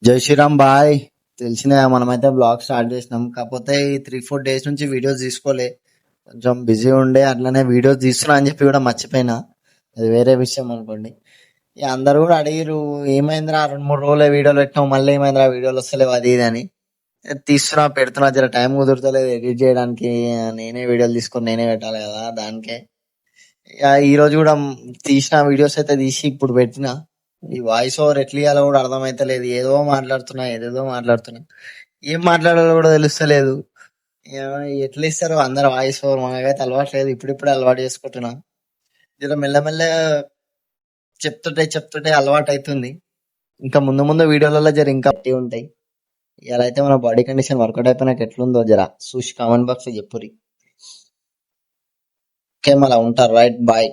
జై శ్రీరామ్ బాయ్. తెలిసిన మనమైతే బ్లాగ్ స్టార్ట్ చేసినాం. కాకపోతే ఈ 3-4 డేస్ నుంచి వీడియోస్ తీసుకోలే. కొంచెం బిజీ ఉండే అట్లనే వీడియోస్ తీస్తున్నా అని చెప్పి కూడా మర్చిపోయినా. అది వేరే విషయం అనుకోండి. ఇక అందరు కూడా అడిగిరు, ఏమైందిరా 2-3 రోజులే వీడియోలు పెట్టినావు, మళ్ళీ ఏమైందిరా వీడియోలు వస్తలేవు అది ఇది అని. తీస్తున్నా పెడుతున్నా, జర టైం కుదురుతలేదు ఎడిట్ చేయడానికి. నేనే వీడియోలు తీసుకొని నేనే పెట్టాలి కదా దానికే. ఇక ఈ రోజు కూడా తీసిన వీడియోస్ అయితే తీసి ఇప్పుడు పెట్టిన. ఈ వాయిస్ ఓవర్ ఎట్లా ఇయ్యాలో కూడా అర్థమైతలేదు. ఏదేదో మాట్లాడుతున్నా, ఏం మాట్లాడాలో కూడా తెలుస్తలేదు. ఎట్లా ఇస్తారు అందరు వాయిస్ ఓవర్? మనకైతే అలవాటు లేదు, ఇప్పుడిప్పుడే అలవాటు చేసుకుంటున్నా. జర మెల్లమెల్ల చెప్తుంటే అలవాటు అవుతుంది. ఇంకా ముందు ముందు వీడియోలలో జర ఇంకా పట్టి ఉంటాయి. ఇలా అయితే మన బాడీ కండిషన్ వర్కౌట్ అయిపోయినాక ఎట్లుందో జర చూసి కామెంట్ బాక్స్ చెప్పురి. ఓకే, మళ్ళీ ఉంటారు. Right, bye.